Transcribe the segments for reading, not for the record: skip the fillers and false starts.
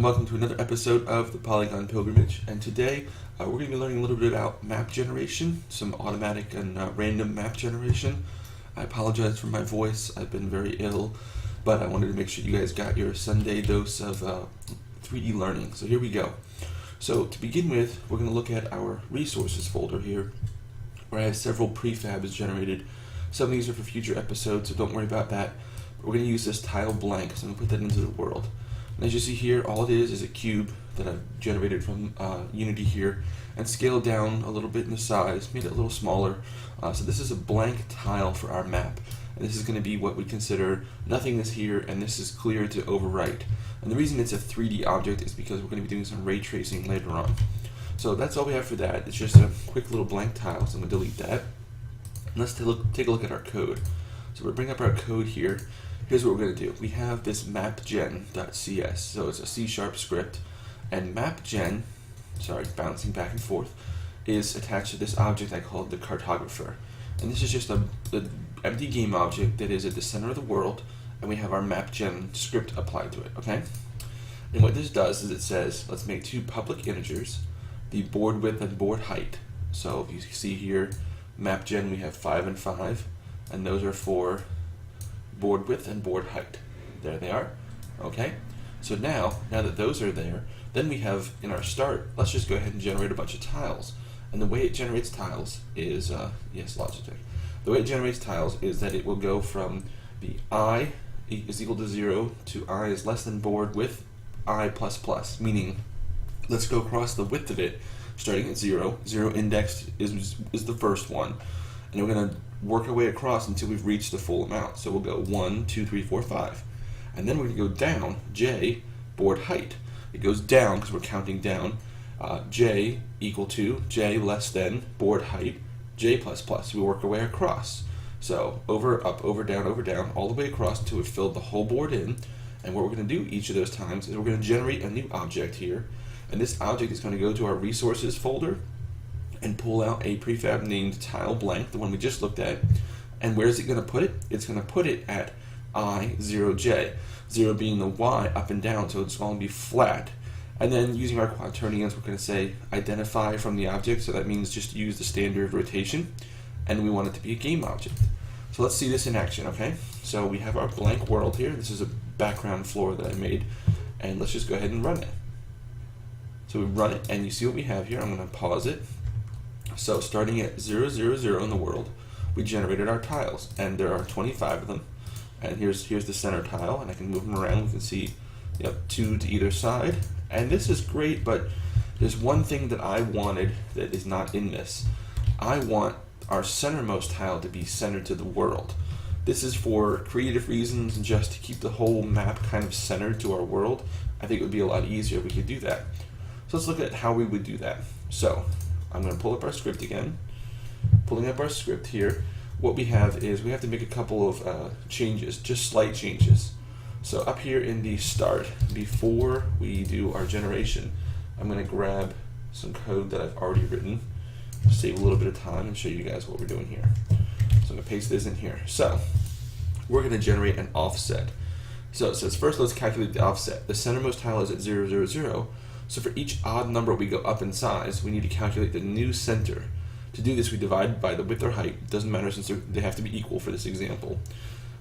welcome to another episode of the Polygon Pilgrimage. And today we're going to be learning a little bit about map generation, some automatic and random map generation. I apologize for my voice, I've been very ill, but I wanted to make sure you guys got your Sunday dose of 3D learning. So here we go. So to begin with, we're going to look at our resources folder here, where I have several prefabs generated. Some of these are for future episodes, so don't worry about that. But we're going to use this tile blank, so I'm going to put that into the world. And as you see here, all it is a cube that I've generated from Unity here and scaled down a little bit in the size, made it a little smaller. So this is a blank tile for our map. And this is going to be what we consider nothingness here, and this is clear to overwrite. And the reason it's a 3D object is because we're going to be doing some ray tracing later on. So that's all we have for that. It's just a quick little blank tile, so I'm going to delete that. And let's take a look at our code. So we'll bring up our code here. Here's what we're going to do. We have this mapgen.cs, so it's a C# script, and mapgen, bouncing back and forth, is attached to this object I call the cartographer. And this is just an empty game object that is at the center of the world, and we have our mapgen script applied to it, okay? And what this does is it says, let's make two public integers, the board width and board height. So if you see here, mapgen, we have 5 and 5, and those are for board width and board height. There they are. Okay, so now that those are there, then we have in our start, let's just go ahead and generate a bunch of tiles. And the way it generates tiles is, yes, Logitech. The way it generates tiles is that it will go from the I is equal to 0 to I is less than board width I plus plus, meaning let's go across the width of it starting at 0. 0 indexed is the first one. And we're going to work our way across until we've reached the full amount. So we'll go 1, 2, 3, 4, 5. And then we're going to go down, J, board height. It goes down because we're counting down. J equal to, J less than, board height, J plus plus. We work our way across. So over, up, over, down, all the way across until we've filled the whole board in. And what we're going to do each of those times is we're going to generate a new object here. And this object is going to go to our resources folder and pull out a prefab named tile blank, the one we just looked at. And where is it going to put it? It's going to put it at I0j, 0 being the Y up and down, so it's going to be flat. And then using our quaternions, we're going to say identify from the object, so that means just use the standard rotation, and we want it to be a game object. So let's see this in action, okay? So we have our blank world here. This is a background floor that I made, and let's just go ahead and run it. So we run it, and you see what we have here. I'm going to pause it. So starting at 0, 0, 0 in the world, we generated our tiles, and there are 25 of them. And here's the center tile, and I can move them around. We can see, yep, 2 to either side. And this is great, but there's one thing that I wanted that is not in this. I want our centermost tile to be centered to the world. This is for creative reasons and just to keep the whole map kind of centered to our world. I think it would be a lot easier if we could do that. So let's look at how we would do that. So I'm going to pull up our script again. Pulling up our script here, what we have is we have to make a couple of changes, just slight changes. So up here in the start, before we do our generation, I'm going to grab some code that I've already written, save a little bit of time and show you guys what we're doing here. So I'm going to paste this in here. So we're going to generate an offset. So it says first let's calculate the offset. The centermost tile is at 0, 0, 0. So for each odd number we go up in size, we need to calculate the new center. To do this, we divide by the width or height. It doesn't matter since they have to be equal for this example.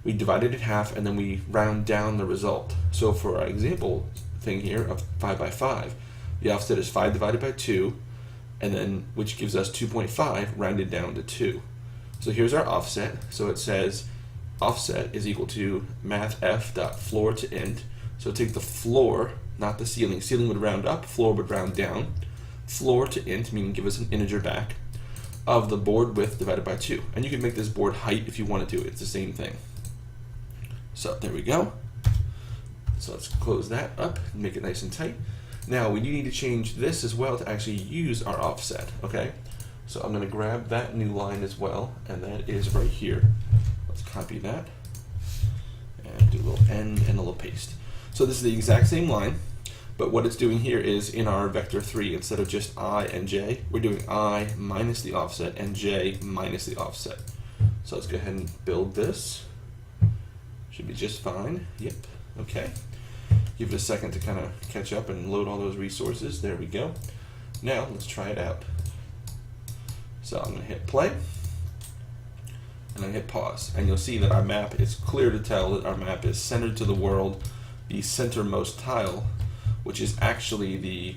We divide it in half, and then we round down the result. So for our example thing here of 5 by 5, the offset is 5 divided by 2, and then which gives us 2.5 rounded down to 2. So here's our offset. So it says offset is equal to mathf.floor to int. So take the floor, not the ceiling. Ceiling would round up, floor would round down. Floor to int, meaning give us an integer back, of the board width divided by 2. And you can make this board height if you wanted to. It's the same thing. So there we go. So let's close that up and make it nice and tight. Now we do need to change this as well to actually use our offset, okay? So I'm going to grab that new line as well, and that is right here. Let's copy that and do a little end and a little paste. So this is the exact same line, but what it's doing here is in our vector 3, instead of just I and j, we're doing I minus the offset and j minus the offset. So let's go ahead and build this. Should be just fine. Yep. Okay. Give it a second to kind of catch up and load all those resources. There we go. Now let's try it out. So I'm going to hit play, and I hit pause, and you'll see that our map, it's clear to tell that our map is centered to the world. The centermost tile, which is actually the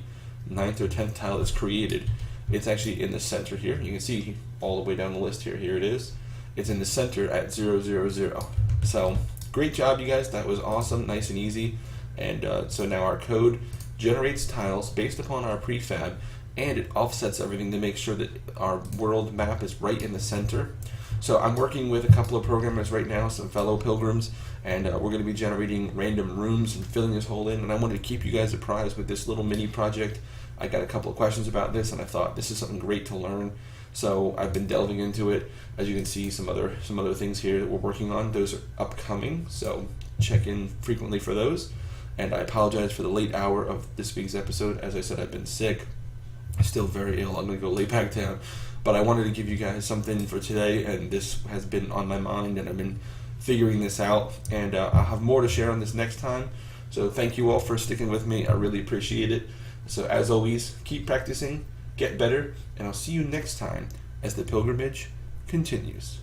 9th or 10th tile that's created, it's actually in the center here. You can see all the way down the list here. Here it is. It's in the center at 0, 0, 0. So great job, you guys. That was awesome, nice and easy. And so now our code generates tiles based upon our prefab, and it offsets everything to make sure that our world map is right in the center. So I'm working with a couple of programmers right now, some fellow pilgrims, and we're going to be generating random rooms and filling this hole in. And I wanted to keep you guys apprised with this little mini project. I got a couple of questions about this, and I thought this is something great to learn. So I've been delving into it. As you can see, some other things here that we're working on. Those are upcoming, so check in frequently for those. And I apologize for the late hour of this week's episode. As I said, I've been sick. Still very ill. I'm going to go lay back down. But I wanted to give you guys something for today, and this has been on my mind, and I've been figuring this out. And I'll have more to share on this next time. So thank you all for sticking with me. I really appreciate it. So as always, keep practicing, get better, and I'll see you next time as the pilgrimage continues.